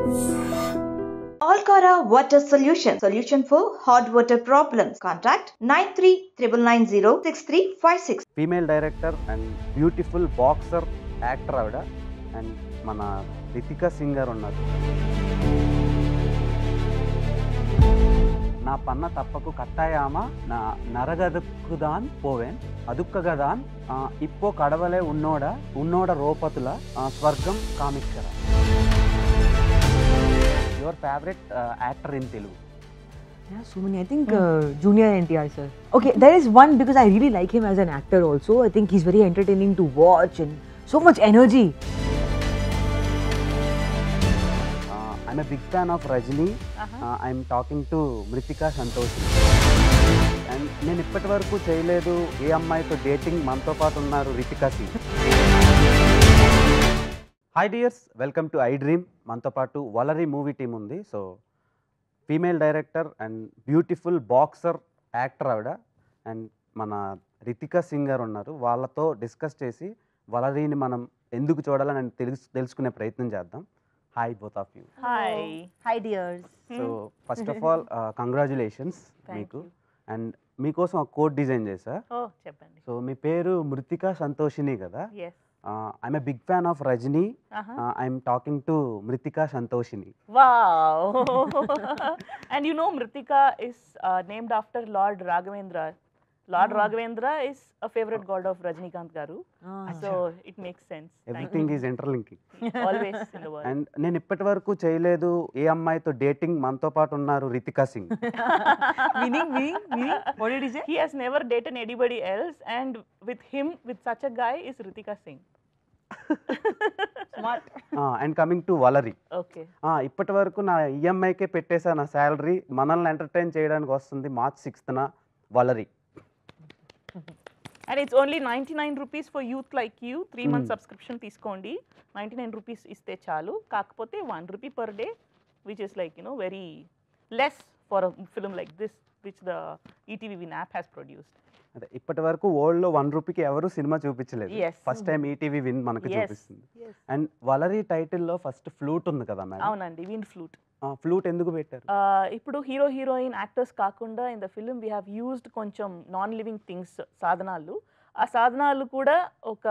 Alcara Water Solution for hot water problems. Contact 9399906356. Female director and beautiful boxer actor ఆవిడ. And మన Ritika singer ఉన్నారు. నా పన్న తప్పకు కట్టాయామ నా నరగదుక్కుదాన్ పోవేన్ అదుక్కగదాన్ ఇప్పో కడవలే ఉన్నోడ రోపతుల స్వర్గం కామిక్షర. Your favourite actor in Telugu? Yeah, so many. I think Junior NTR sir. Okay, there is one because I really like him as an actor also. I think he's very entertaining to watch and so much energy. I'm a big fan of Rajini. I'm talking to Mritika Santoshi. And నేను ఇప్పటి వరకు చేయలేదు ఏ అమ్మాయితో dating, మనతో పాటు ఉన్నారు Ritika Singh. Hi dears, welcome to I dream. మనతో పాటు వలరీ మూవీ టీం ఉంది. So female director and beautiful boxer actor ఆవిడ. అండ్ మన రితికా సింగర్ ఉన్నారు. వాళ్ళతో డిస్కస్ చేసి వలరీని మనం ఎందుకు చూడాలని తెలుసుకునే ప్రయత్నం చేద్దాం. Hi both of you. Hi dears. So first of all congratulations మీకు. అండ్ మీకోసం ఒక కోడ్ డిజైన్ చేశా. చెప్పండి. సో మీ పేరు మృతికా సంతోషిని కదా? Yes. I'm a big fan of Rajini. I'm talking to Mrithika Santhoshini. Wow. And you know Mritika is named after Lord Raghavendra. Lord Raghavendra is a favorite god of Rajnikant garu. So it makes sense. Everything is interlinking. Always in the world. And నేను ఇప్పటి వరకు చేయలేదు ఏ అమ్మాయితో dating, మనతో పాటు ఉన్నారు Ritika Singh. Meaning? What did he say? He has never dated anybody else, and with him, with such a guy, is Ritika Singh. Smart. And coming to Valari. Okay. ఇప్పటి వరకు నా ఈఎంఐకే పెట్టేసా నా శాలరీ. మనల్ని ఎంటర్టైన్ చేయడానికి వస్తుంది March 6th వలరీ. And it's only 99 rupees for youth like you. 3 month subscription తీసుకోండి. 99 rupees ఇస్తే చాలు. కాకపోతే 1 rupee per day, which is like, you know, very less for a film like this, which the ETV Win app has produced. అదే ఇప్పటి వరకు వరల్డ్లో 1 రూపీకి ఎవరు cinema చూపించలేదు. Yes. First time ETV win మనకు Yes. చూపిస్తుంది. Yes. అండ్ వలరీ టైటిల్లో first flute ఉంది కదా మేడం? అవునండి, విండ్ ఫ్లూట్. ఫ్లూట్ ఎందుకు పెట్టారు? ఇప్పుడు హీరో హీరోయిన్ యాక్టర్స్ కాకుండా in the film we have used కొంచెం నాన్ లివింగ్ థింగ్స్, సాధనాలు. ఆ సాధనాలు కూడా ఒక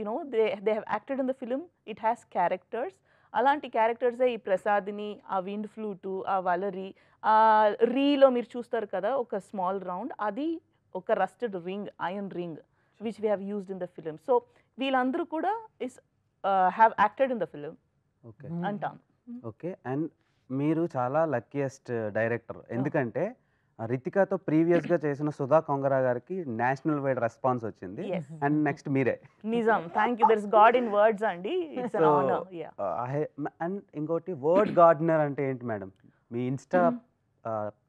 you know they have acted in the film. It has characters. అలాంటి క్యారెక్టర్సే ఈ ప్రసాదిని, ఆ విండ్ ఫ్లూటు, ఆ వలరీ. రీలో మీరు చూస్తారు కదా ఒక స్మాల్ రౌండ్, అది ఒక rusted ring, iron ring, which we have used in the film. So వీళ్ళందరూ కూడా is have acted in the film okay. అంటాం. ఓకే. అండ్ మీరు చాలా లక్కీయెస్ట్ డైరెక్టర్. ఎందుకంటే రితికాతో ప్రీవియస్గా చేసిన సుధా కొంగరా గారికి నేషనల్ వైడ్ రెస్పాన్స్ వచ్చింది. Yes. అండ్ నెక్స్ట్ మీరే. నిజం. Thank you. There is God in words అండి. It's an honour. Yeah. And ఇంకోటి వర్డ్ గార్డెనర్ అంటే ఏంటి మేడం? మీ ఇన్స్టా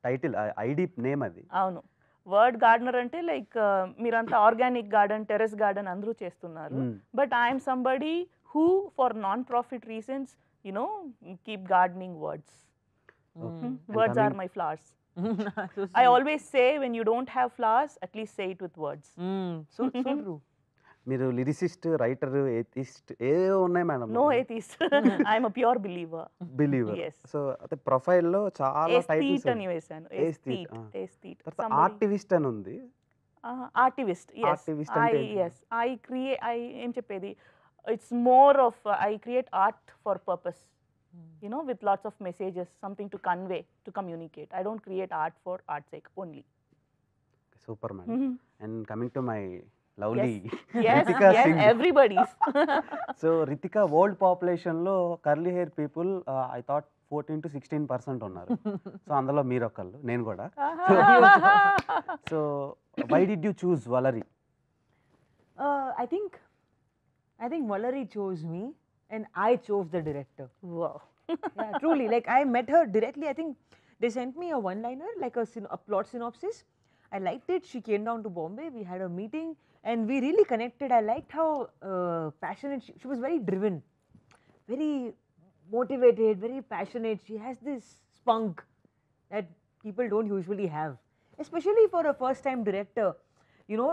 టైటిల్, ఐడి నేమ్ అది. అవును. వర్డ్ గార్డెనర్ అంటే లైక్ మీరంతా ఆర్గానిక్ గార్డెన్, టెరెస్ గార్డెన్ అందరూ చేస్తున్నారు. But I'm somebody who for non profit reasons you know keep gardening words. Words are my flowers. I always say when you don't have flowers, at least say it with words. So true. మీరు lyricist, writer, atheist ఏవో ఉన్నాయి madam. No atheist. I am a pure believer. Believer. Yes. So అదే ప్రొఫైల్లో చాలా titles. అని వేసాను. Aesthete. ఆర్టివిస్ట్ అని ఉంది. Artivist. Yes. Artivist అంటే ఏంటి? Yes. ఏం చెప్పేది, it's more of I create art for purpose. You know, with lots of messages, something to convey, to communicate. I don't create art for art's sake only. Super madam. And coming to my lovely Yes, Ritika yes, Singh. everybody's. So Ritika world పాపులేషన్లో curly hair people I thought 14 to 16% ఉన్నారు. So అందులో మీరు ఒకళ్ళు, నేను కూడా. So why did you choose Valari? I think Valerie chose me and I chose the director. Wow. Yeah, truly. Like I met her directly. I think they sent me a one-liner, like a plot synopsis. I liked it. She came down to Bombay. We had a meeting and we really connected. I liked how passionate she was. Very driven, very motivated, very passionate. She has this spunk that people don't usually have, especially for a first-time director. You know,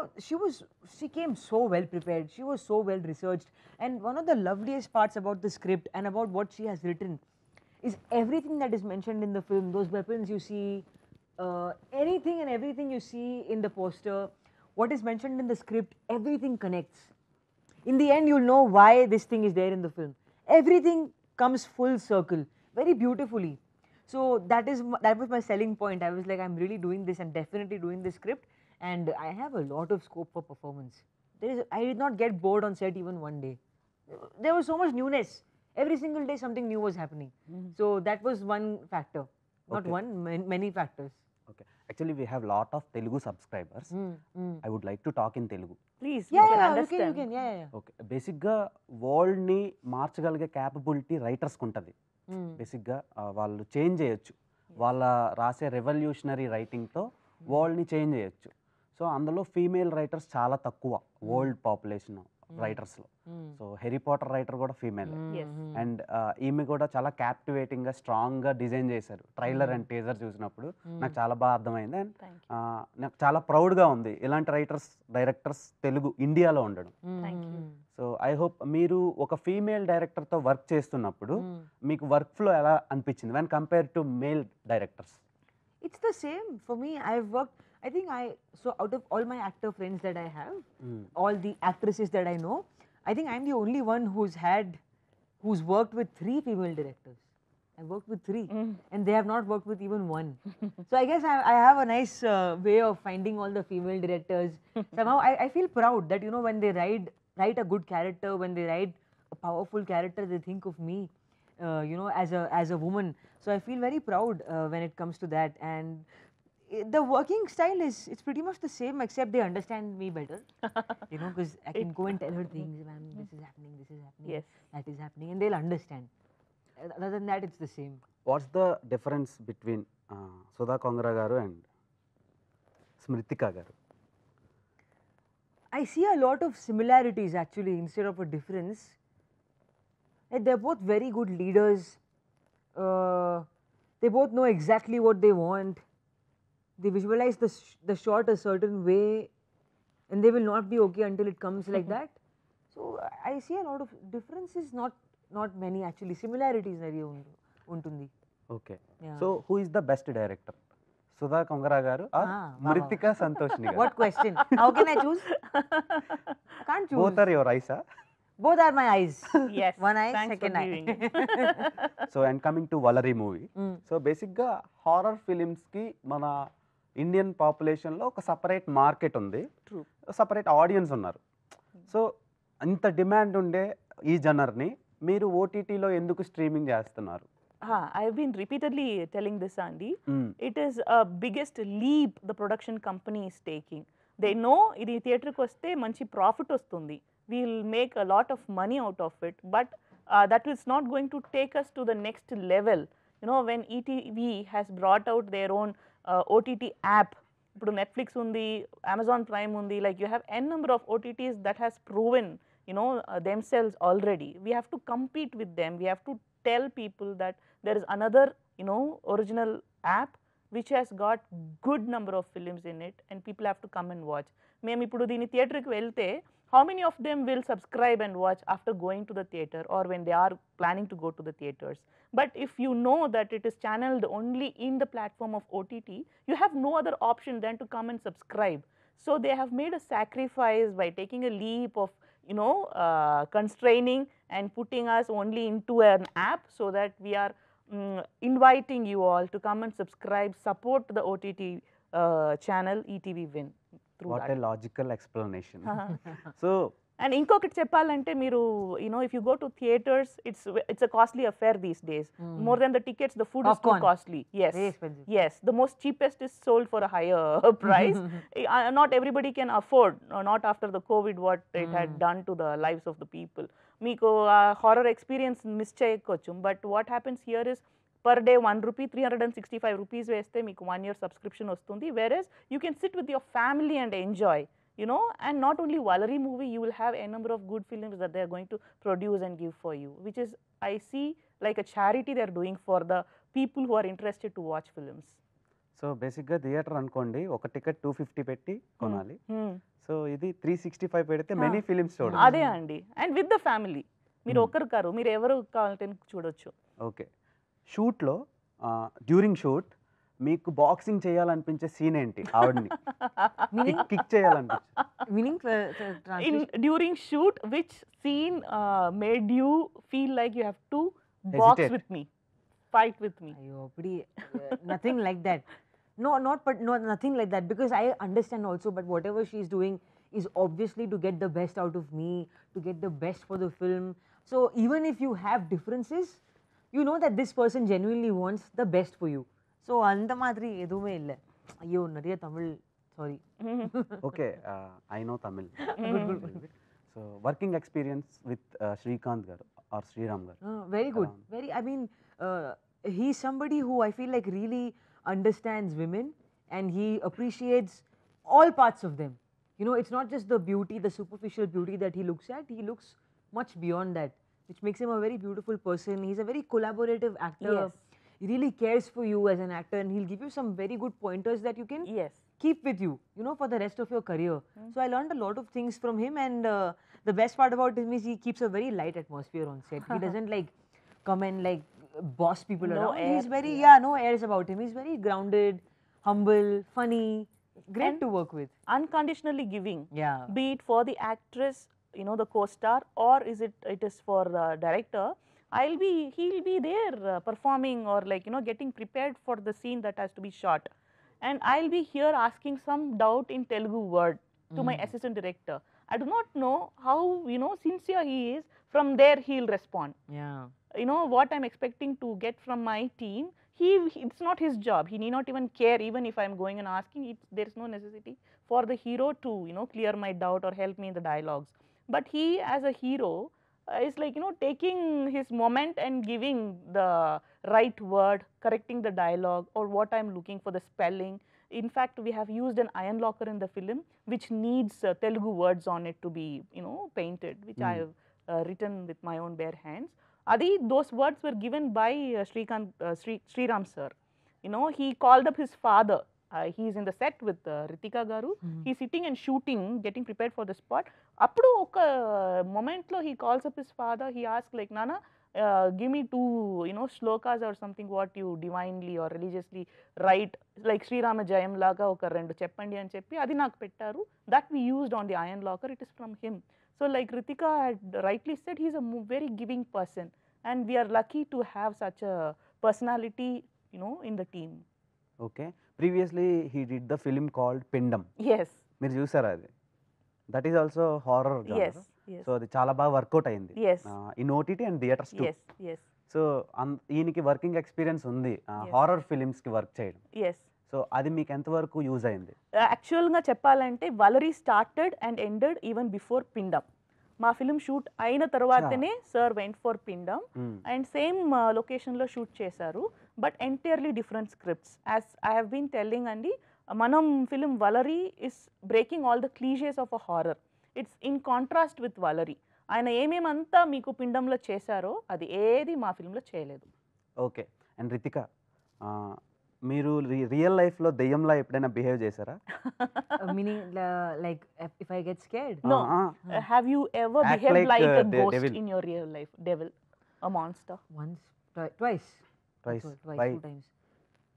she came so well prepared. She was so well researched. And one of the loveliest parts about the script and about what she has written is everything that is mentioned in the film, those weapons you see, anything and everything you see in the poster, what is mentioned in the script, everything connects. In the end, you'll know why this thing is there in the film. Everything comes full circle very beautifully. So that was my selling point. I was like, I'm really doing this and definitely doing this script, and I have a lot of scope for performance. I did not get bored on set even one day. There was so much newness. Every single day something new was happening. So that was one factor. Not Okay. one, many factors. Okay. Actually, we have lot of Telugu subscribers. I would like to talk in Telugu. Please, Yeah, we can yeah, understand. you can, yeah. Okay బేసిక్గా వరల్డ్ని మార్చగలిగే capability రైటర్స్కి ఉంటుంది. బేసిక్గా వాళ్ళు change చేయొచ్చు. వాళ్ళ రాసే revolutionary రైటింగ్తో వరల్డ్ని change చేయొచ్చు. సో అందులో ఫీమేల్ రైటర్స్ చాలా తక్కువ వరల్డ్ పాపులేషన్ రైటర్స్లో. సో హ్యారీ పాటర్ రైటర్ కూడా ఫీమేల్. Yes. అండ్ ఈమె కూడా చాలా క్యాప్టివేటింగ్గా స్ట్రాంగ్గా డిజైన్ చేశారు. ట్రైలర్ అండ్ టీజర్ చూసినప్పుడు నాకు చాలా బాగా అర్థమైంది. అండ్ Thank నాకు చాలా ప్రౌడ్గా ఉంది ఇలాంటి డైరెక్టర్స్ తెలుగు ఇండియాలో ఉండడం. Thank you. So I hope మీరు ఒక ఫీమేల్ డైరెక్టర్తో వర్క్ చేస్తున్నప్పుడు మీకు వర్క్ ఫ్లో ఎలా అనిపించింది when compare to male directors? It's the same for me. I've worked, I think so out of all my actor friends that I have, all the actresses that I know, I think I'm the only one who's worked with 3 female directors. I've worked with 3 and they have not worked with even one. So I guess I have a nice way of finding all the female directors. Somehow I feel proud that, you know, when they write a good character, when they write a powerful character, they think of me, you know, as a woman. So I feel very proud when it comes to that. And the working style it's pretty much the same, except they understand me better. You know, because I can go and tell her things, ma'am, this is happening, Yes. that is happening, and they'll understand. Other than that, it's the same. What's the difference between Sudha Kongara గారు and స్మృతిక గారు? I see a lot of similarities actually instead of a difference. Like, they're both very good leaders. They both know exactly what they want. They visualize the shot a certain way, and they will not be okay until it comes like that. So I see a lot of differences, not many actually. Similarities very untundi. Okay. Yeah. So who is the best director, Sudha Kongara గారు or wow. మృతిక సంతోష్ని గారు? What question? How can I choose? I can't choose. Both are your eyes? Both are my eyes. Yes. One eye, Thanks second for eye. giving it. So and coming to Valari movie, so బేసిక్గా horror ఫిలిమ్స్కి మన Indian పాపులేషన్లో ఒక separate market ఉంది, True. Separate audience ఉన్నారు. So అంత demand ఉండే ఈ జనర్ని మీరు ఓటీటీలో ఎందుకు స్ట్రీమింగ్ చేస్తున్నారు? I've been repeatedly telling this, Andy. It is a biggest leap the production company is taking. They know ఇది థియేటర్కి వస్తే మంచి ప్రాఫిట్ వస్తుంది, we'll make a lot of money out of it, but that is not going to take us to the next level. You know, when ETV has brought out their own OTT app, ఇప్పుడు Netflix ఉంది, Amazon prime ఉంది, like you have n number of OTTs that has proven, you know, themselves already. We have to compete with them. We have to tell people that there is another, you know, original app which has got good number of films in it and people have to come and watch. మేము ఇప్పుడు దీని థియేటర్కి వెళ్తే how many of them will subscribe and watch after going to the theater or when they are planning to go to the theaters? But if you know that it is channeled only in the platform of OTT, you have no other option than to come and subscribe. So they have made a sacrifice by taking a leap of, you know, constraining and putting us only into an app, so that we are inviting you all to come and subscribe, support the OTT channel ETV Win through what that. A logical explanation. So And ఇంకొకటి చెప్పాలంటే మీరు, you know, if you go to theaters, it's a costly affair these days. More than the tickets, the food is Popcorn. too costly. Yes. Very expensive. Yes, the most cheapest is sold for a higher price. Not everybody can afford, not after the COVID, what it had done to the lives of the people. మీకు horror experience miss చేయొచ్చు, but what happens here is per day 1 rupee, 365 rupees వేస్తే మీకు 1 year subscription వస్తుంది, whereas you can sit with your family and enjoy, you know. And not only Valerie movie, you will have a number of good films that they are going to produce and give for you, which is, I see, like a charity they are doing for the people who are interested to watch films. So బేసిక్గా theatre అనుకోండి, ఒక ticket 250 పెట్టి కొనాలి. So ఇది 365 పెడితే many films చూడాలి. అదే అండి, అండ్ విత్ ద ఫ్యామిలీ. మీరు ఒక్కరు కారు, మీరు ఎవరు కావాలంటే చూడొచ్చు. ఓకే. షూట్లో డ్యూరింగ్ షూట్ మీకు బాక్సింగ్ చేయాలనిపించే సీన్ ఏంటి ఆవిడని Meaning, కిక్ చేయాలనిపించే meaning translation. During shoot, which scene made you feel like you have to box Hesitate. with me, fight with me? Ayyo, nothing like that. No, nothing like that. Because I understand also, but whatever she's doing is obviously to get the best out of me, to get the best for the film. So even if you have differences, you know that this person genuinely wants the best for you. So அந்த மாதிரி எதுவுமே இல்லை. ஐயோ நிறைய Tamil sorry. Okay I know Tamil. So working experience with Srikanth గారు are Sriram గారు. Very good. Very. I mean, he's somebody who I feel like really understands women, and he appreciates all parts of them. You know, it's not just the beauty, the superficial beauty that he looks at. He looks much beyond that, which makes him a very beautiful person. He's a very collaborative actor. Yes. He really cares for you as an actor, and he'll give you some very good pointers that you can Yes. keep with you, you know, for the rest of your career. So I learned a lot of things from him, and the best part about him is he keeps a very light atmosphere on set. He doesn't like come and like boss people No around. He's airs, very no airs about him. He's very grounded, humble, funny, great And- to work with. Unconditionally giving. Yeah. Be it for the actress, you know, the co-star, or it is for the director. He'll be there performing or like, you know, getting prepared for the scene that has to be shot. And I'll be here asking some doubt in Telugu word to my assistant director. I do not know how, you know, sincere he is. From there, he'll respond. Yeah. You know, what I'm expecting to get from my team, it's not his job. He need not even care, even if I'm going and asking. There's no necessity for the hero to, you know, clear my doubt or help me in the dialogues. But he, as a hero, is like, you know, taking his moment and giving the right word, correcting the dialogue or what I'm looking for, the spelling. In fact, we have used an iron locker in the film which needs Telugu words on it to be, you know, painted, which I have written with my own bare hands. Those words were given by Sriram sir. You know, he called up his father. He's in the set with Ritika Garu. He's sitting and shooting, getting prepared for the spot. Appudu oka moment lo he calls up his father. He asks like, Nana, give me 2, you know, shlokas or something what you divinely or religiously write, like Sri Rama Jayam laga oka rendu cheppandi ani cheppi adi naaku pettaru. That we used on the iron locker. It is from him. So like Ritika had rightly said, he's a very giving person, and we are lucky to have such a personality, you know, in the team. Okay previously he did the film called Pindam. Yes. మీరు చూసారా అది? That is also horror. Yes. Yes. So అది చాలా బాగా work out అయింది Yes. In OTT and theatres too. Yes. Yes. So ఈయనకి working experience ఉంది horror ఫిలిమ్స్కి వర్క్ చేయడం. Yes. సో అది మీకు ఎంతవరకు యూజ్ అయింది? యాక్చువల్గా చెప్పాలంటే Valari started and ended even before Pindam. మా ఫిలిం షూట్ అయిన తర్వాతనే సార్ వెంట్ ఫర్ పిండం అండ్ సేమ్ లొకేషన్లో షూట్ చేశారు, but entirely different scripts. As I have been telling అండి, మనం film Valari is breaking all the cliches of a horror. It's in contrast with Valari. ఆయన ఏమేమంతా మీకు పిండంలో చేశారో అది ఏది మా ఫిలింలో చేయలేదు. ఓకే. అండ్ రితిక, మీరు రియల్ లైఫ్లో దెయ్యంలా ఎప్పుడైనా బిహేవ్ చేశారా? Meaning like if I get scared. No. Have you ever Act behaved like, like a the ghost devil. in your real life? Devil, a monster. Once, twice. Twice. Twice, Why? 2 times.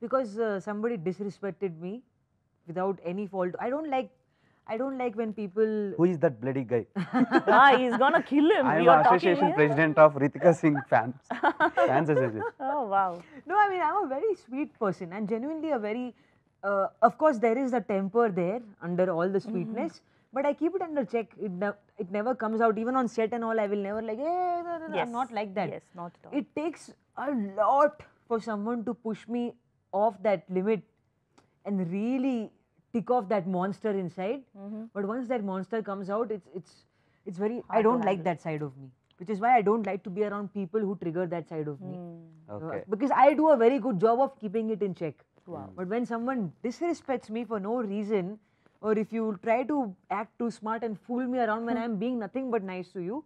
Because somebody disrespected me without any fault. I don't like when people. Who is that bloody guy? He's gonna kill him. I am You are talking association here? president of Ritika Singh fans association. Oh wow. No, I mean, I'm a very sweet person and genuinely a very. Of course, there is a temper there under all the sweetness, but I keep it under check. It never comes out. Even on set and all, I will never like, hey, no, Yes. I'm not like that. Yes, not at all. It takes a lot for someone to push me off that limit and really tick off that monster inside. But once that monster comes out, it's very. I Hard to don't like handle. that side of me, which is why I don't like to be around people who trigger that side of me. Okay. Because I do a very good job of keeping it in check. Wow. But when someone disrespects me for no reason, or if you try to act too smart and fool me around when I'm being nothing but nice to you,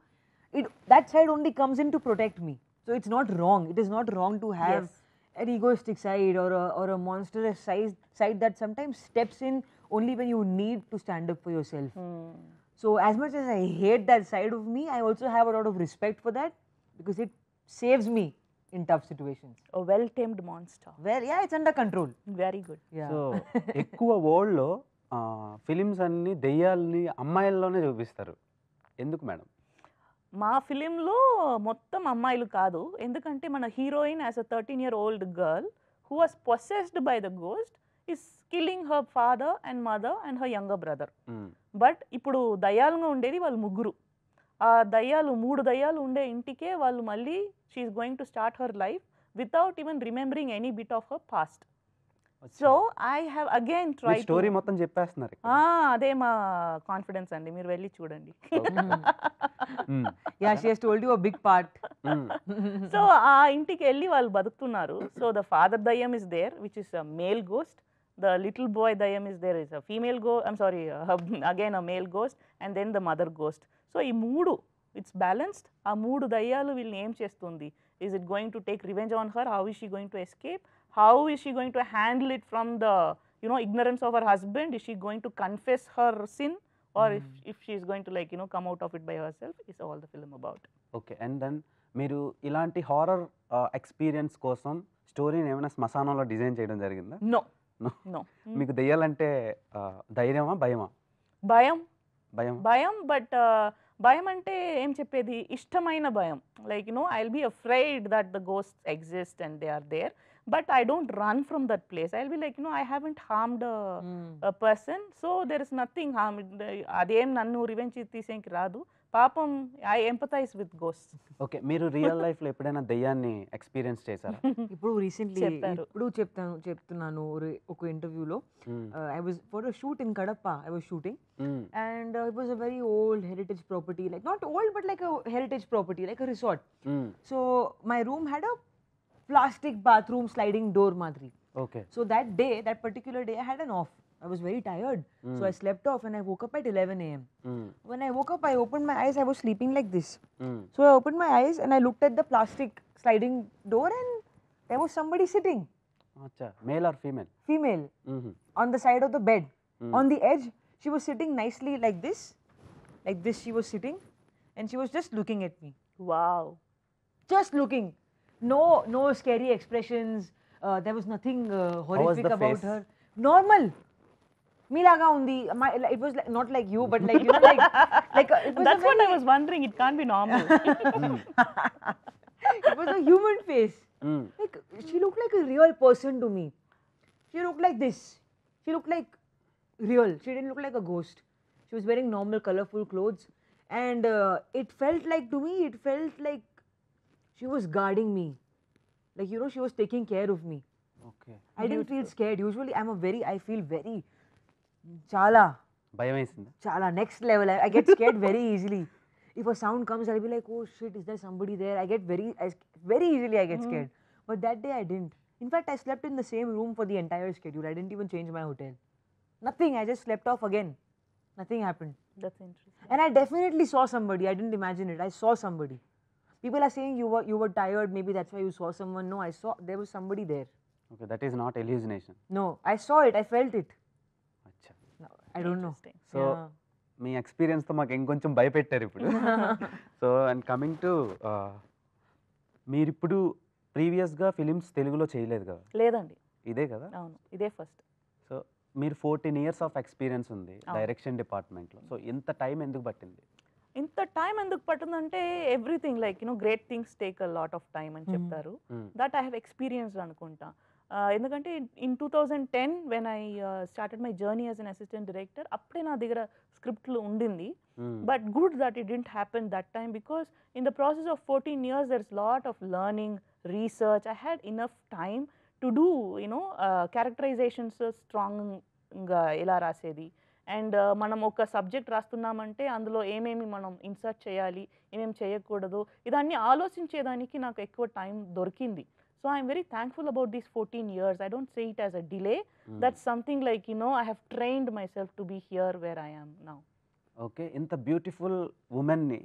that side only comes in to protect me. So it's not wrong. It is not wrong to have Yes. an egoistic side or a monstrous side that sometimes steps in only when you need to stand up for yourself. So as much as I hate that side of me, I also have a lot of respect for that because it saves me in tough situations. A well tamed monster. Well, yeah, it's under control. Very good. Yeah. So ఎక్కువ వరల్డ్లో films అన్ని దెయ్యాలని అమ్మాయిల్లోనే చూపిస్తారు, ఎందుకు madam? మా ఫిలింలో మొత్తం అమ్మాయిలు కాదు, ఎందుకంటే మన heroine as a 13-year-old girl who was possessed by the ghost is killing her father and mother and her younger brother. But ఇప్పుడు దయ్యాలుగా ఉండేది వాళ్ళు ముగ్గురు. ఆ దయ్యాలు 3 దయ్యాలు ఉండే ఇంటికే వాళ్ళు మళ్ళీ she is going to start her life without even remembering any bit of her past. So I have again try story మొత్తం చెప్పేస్తున్నారు. అదే మా కాన్ఫిడెన్స్ అండి, మీరు వెళ్ళి చూడండి. Yeah, she has told you a big part. So ఆ ఇంటికి వెళ్ళి వాళ్ళు బతుకుతున్నారు. సో ద ఫాదర్ దయ్యం is there which is a male ghost, the little boy dayam is there is a female ghost, I'm sorry, again a male ghost, and then the mother ghost. So ee moodu it's balanced. Aa moodu dayyalu will aim chestundi. Is it going to take revenge on her? How is she going to escape? How is she going to handle it from the ignorance of her husband? Is she going to confess her sin, or if she is going to come out of it by herself? Is all the film about. Okay, and then మీరు ఇలాంటి horror experience కోసం స్టోరీని ఏమైనా శ్మశానంలో design చేయడం జరిగిందా? No. మీకు దెయ్యాలంటే ధైర్యమా భయమా? భయం, బట్ భయం అంటే ఏం చెప్పేది, ఇష్టమైన భయం. Like I will be afraid that the ghosts exist and they are there, but I don't run from that place. I will be like I haven't harmed a person, so there is nothing harm. అదేం నన్ను revenge తీసేకి రాదు. పాపం I empathise with ghosts. Okay, మీరు real లైఫ్లో ఎప్పుడైనా దెయ్యాన్ని experience చేశారా? ఇప్పుడు రీసెంట్లీ చెప్తున్నాను ఒక ఇంటర్వ్యూలో, I was for a shoot in Kadapa. I was shooting, and it was a very old heritage property, like not old but like a heritage property, like a resort. So my room had a plastic bathroom sliding door madri. Okay. So that particular day I had an off. I was very tired, so I slept off and I woke up at 11 a.m. When I woke up, I opened my eyes. I was sleeping like this. So I opened my eyes and I looked at the plastic sliding door, and there was somebody sitting. Acha, male or female? Female. On the side of the bed. On the edge, she was sitting nicely like this. Like this she was sitting, and she was just looking at me. Wow. Just looking. No scary expressions. There was nothing horrific the about face? her. Normal. Meelaga undi. It was like, not like you, but like it was That's what I was wondering. It can't be normal. It was a human face. Like she looked like a real person to me. She looked like this. She looked like real. She didn't look like a ghost. She was wearing normal colorful clothes, and it felt like to me, it felt like she was guarding me. Like she was taking care of me. Okay. I didn't feel scared. Usually I feel very chala భయం వేసిందా? next level. I get scared very easily. If a sound comes, I'll be like, oh shit, is there somebody there? I get very easily I get scared. But that day I didn't. In fact, I slept in the same room for the entire schedule. I didn't even change my hotel. Nothing. I just slept off again. Nothing happened. That's interesting. And I definitely saw somebody. I didn't imagine it. I saw somebody. People are saying you were tired. Maybe that's why you saw someone. No, I saw there was somebody there. Okay, that is not hallucination. No, I saw it. I felt it. అచ్చా. No, I don't know. Interesting. So మీ ఎక్స్పీరియన్స్తో మాకు ఇంకొంచెం భయపెట్టారు ఇప్పుడు. So and coming to మీరు ఇప్పుడు ప్రీవియస్గా films తెలుగులో చేయలేదు కదా? లేదండి. ఇదే కదా? అవును, ఇదే ఫస్ట్. సో మీరు 14 years ఆఫ్ ఎక్స్పీరియన్స్ ఉంది డైరెక్షన్ డిపార్ట్మెంట్లో. సో ఇంత టైం ఎందుకు పట్టింది? ఇంత టైం ఎందుకు పట్టిందంటే everything like great things take a lot of time అని చెప్తారు. దట్ ఐ హ్యావ్ ఎక్స్పీరియన్స్డ్ అనుకుంటా. ఎందుకంటే in 2010 when I started my journey as an assistant director, అప్పుడే నా దగ్గర స్క్రిప్ట్లు ఉండింది. But good that it didn't happen that time, because in the process of 14 years there is lot of learning, research. I had enough time to do characterisations స్ట్రాంగ్గా ఎలా రాసేది, and మనం ఒక సబ్జెక్ట్ రాస్తున్నామంటే అందులో ఏమేమి మనం ఇన్సర్ట్ చేయాలి, ఏమేమి చేయకూడదు, ఇదన్నీ ఆలోచించేదానికి నాకు ఎక్కువ టైం దొరికింది. So I'm very thankful about these 14 years. I don't say it as a delay. That's something like I have trained myself to be here where I am now. Okay, ఇంత beautiful ఉమెన్ని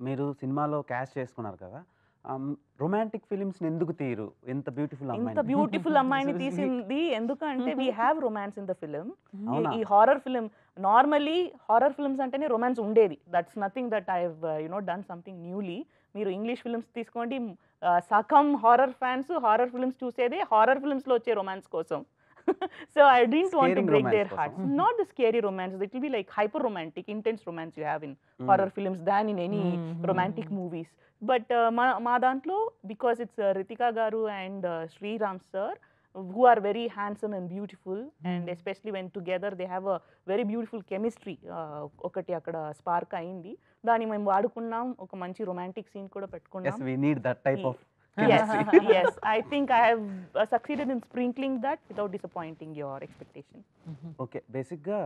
మీరు సినిమాలో caste చేసుకున్నారు కదా, romantic films ఎందుకు తీరు? ఇంత beautiful అమ్మాయిని తీసింది ఎందుకంటే we have romance in the film. ఈ horror film, normally horror films అంటేనే రొమాన్స్ ఉండేది. That's nothing that I done something newly. మీరు ఇంగ్లీష్ ఫిల్మ్స్ తీసుకోండి, సగం హారర్ ఫ్యాన్స్ హారర్ ఫిల్మ్స్ చూసేదే హారర్ ఫిల్మ్స్లో వచ్చే రొమాన్స్ కోసం. So I didn't want to Scaring break romance their కోసం. hearts. Not the scary romance. It will be like hyper romantic, intense romance you have in horror films than in any romantic movies. But మా దాంట్లో, because it's Ritika Garu and Sriram sir, who are very handsome and beautiful, and especially when together they have a very beautiful chemistry. ఒకటి అక్కడ spark అయింది, దాన్ని మేము వాడుకున్నాం, ఒక మంచి romantic scene కూడా పెట్టుకున్నాం. Yes, we need that type of Yes, yes. I think I have succeeded in sprinkling that without disappointing your expectation. Okay. బేసిక్గా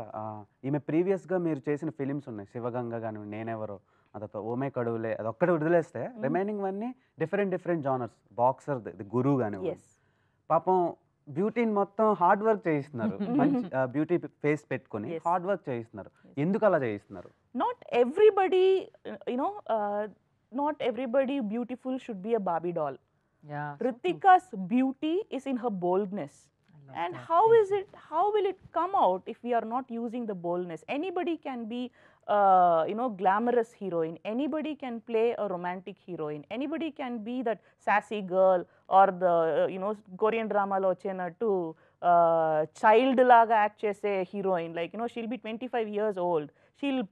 ఈమె ప్రీవియస్గా మీరు చేసిన ఫిలిమ్స్ ఉన్నాయి, శివగంగ కానీ, నేనెవరో, అదొక ఓమే కడువులే, అది ఒక్కటి వదిలేస్తే రిమైనింగ్ అన్నీ డిఫరెంట్ జానర్స్. బాక్సర్, గురు కానీ, Yes. పాపం బ్యూటీని మొత్తం హార్డ్ వర్క్ చేయిస్తున్నారు, మంచి బ్యూటీ ఫేస్ పెట్టుకొని Yes. హార్డ్ వర్క్ చేయిస్తున్నారు. ఎందుకు అలా చేయిస్తున్నారు? Not everybody, you know, not everybody beautiful should be a Barbie doll. Yeah. Ritika's beauty is in her boldness. And how will it come out if we are not using the boldness? Anybody can be, you know, glamorous heroine. Anybody can play a romantic heroine. Anybody can be that sassy girl, or the, you know, Korean drama lo vachenattu child laga act chese heroine. Like, you know, she'll be 25 years old. She'll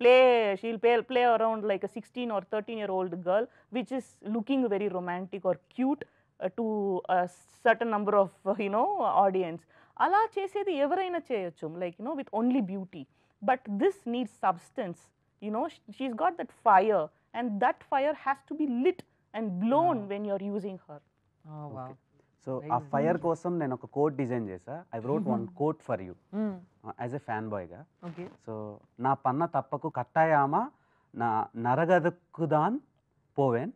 play around like a 16 or 13-year-old girl, which is looking very romantic or cute to a certain number of, you know, audience. Ala chesedi evaraina cheyochu, like, you know, with only beauty. But this needs substance. You know, she's got that fire, and that fire has to be lit and blown when you're using her. Oh wow. So ఆ fire కోసం నేను ఒక quote design చేసా. I wrote one quote for you as a fan బాయ్గా. Okay. So నా పన్న తప్పకు కట్టాయామా నా నరగదక్కుదాన్ పోవెన్.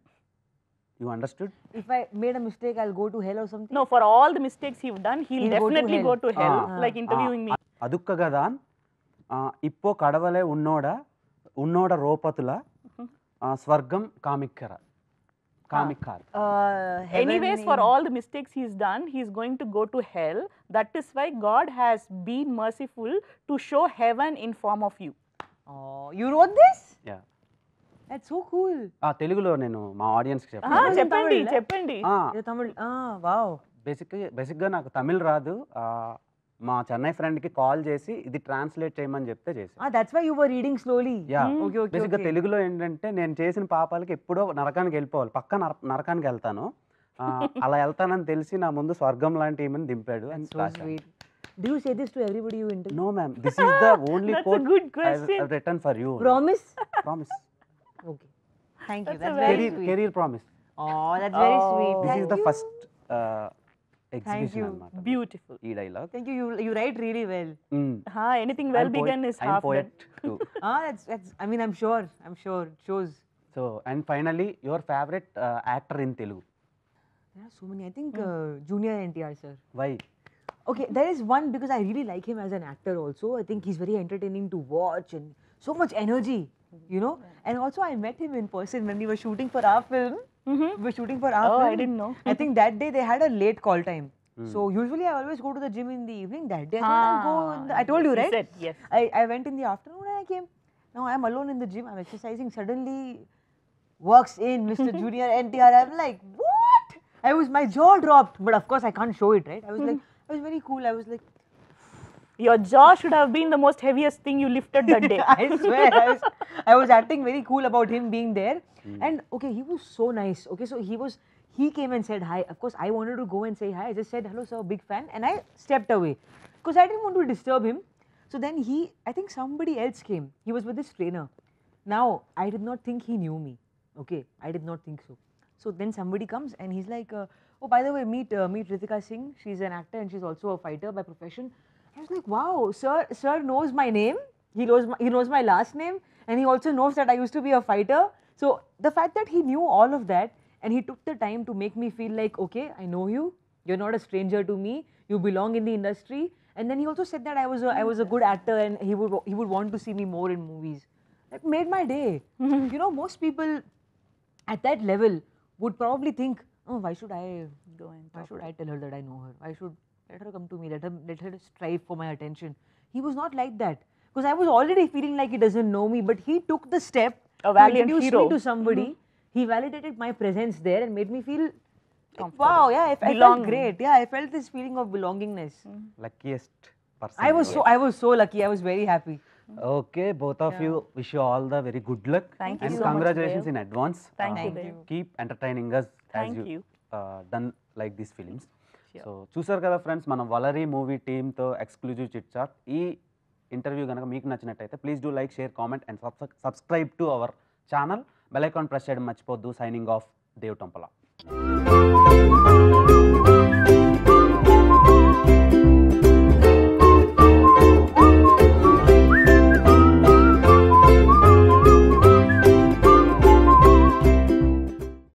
You understood? If I made a mistake, I'll go to hell or something. No, for all the mistakes he've done, he'll He'll go to definitely hell. go to hell, Ah. like interviewing me. అదుక్కగదాన్ ఇప్పో కడవలే ఉన్నోడ రోపతుల స్వర్గం కామిక్కర కామిక్కార్. Anyways, for all the mistakes he's done, he's going to go to hell. That is why God has been merciful to show heaven in form of you. Oh, you wrote this? Yeah. That's so cool. తెలుగులో నేను మా ఆడియన్స్కి చెప్పాను. చెప్పండి. You're Tamil. Wow. బేసిక్గా నాకు తమిళ్ రాదు. మా చెన్నై ఫ్రెండ్కి కాల్ చేసి ఇది ట్రాన్స్లేట్ చేయమని చెప్తే చేశాను. That's why you were reading slowly. Yeah. Okay. బేసిక్గా తెలుగులో ఏంటంటే నేను చేసిన పాపాలకి ఎప్పుడో నరకానికి వెళ్ళిపోవాలి, పక్క నరకానికి వెళ్తాను. అలా వెళ్తానని తెలిసి నా ముందు స్వర్గం లాంటి ఏమని దింపాడు. So sweet. Do you say this to everybody you interview? No ma'am, this is the only That's a quote good question. I've written for you. Promise? Promise. Okay. Thank you. That's That's a very very sweet. Career promise. Oh, that's very sweet. This Thank is the you. first exhibition you. అన్నమాట. Beautiful. ఈ dialogue. Thank you. You write really well. Anything well begun is half done. poet too. That's. I mean, I'm sure. It shows. So and finally your favorite actor in Telugu. There are so many. I think Junior NTR sir. Why? Okay, there is one because I really like him as an actor also. I think he's very entertaining to watch and so much energy, you know. And also I met him in person when we were shooting for our film. We were shooting for our Oh, film. I didn't know. I think that day they had a late call time. So usually I always go to the gym in the evening. That day I thought I'll go I told you, He right? said, yes. I went in the afternoon and I came. Now I'm alone in the gym. I'm exercising. Suddenly walks in Mr. Junior NTR. I'm like, what? My jaw dropped. But of course I can't show it, right? I was like, I was very cool. I was like, Your jaw should have been the most heaviest thing you lifted that day. I swear, I was acting very cool about him being there. And okay, he was so nice. Okay, so he came and said hi. Of course, I wanted to go and say hi. I just said, hello sir, big fan. And I stepped away because I didn't want to disturb him. So then I think somebody else came. He was with his trainer. Now, I did not think he knew me. Okay, I did not think so. So then somebody comes and he's like, oh, by the way, meet Ritika Singh. She's an actor and she's also a fighter by profession. I was like, wow, sir knows my name. He knows my last name, and he also knows that I used to be a fighter. So the fact that he knew all of that and he took the time to make me feel like, okay, I know you. You're not a stranger to me. You belong in the industry. And then he also said that I was a good actor and he would want to see me more in movies. That made my day. You know, most people at that level would probably think, oh, why should I tell her that I know her? Why should let her come to me? Let her strive for my attention. He was not like that because I was already feeling like he doesn't know me, but he took the step A to valiant introduce hero. me to somebody. He validated my presence there and made me feel comfortable. Wow, yeah, I felt Belong. great. Yeah, I felt this feeling of belongingness. Luckiest person. I was so lucky. I was very happy. Okay, both of you wish you all the very good luck Thank you and so much, congratulations Dev. In advance. Thank you, Thank Dev. you. Keep entertaining us as Thank you you. Done like these films. Sure. So చూసారు కదా friends, మన Valari movie టీమ్తో exclusive chit chat. ఈ interview కనుక మీకు నచ్చినట్టయితే please do like, share, comment and subscribe to our channel. Bell icon press చేయడం మర్చిపోద్దు. Signing off, Dev Tompala.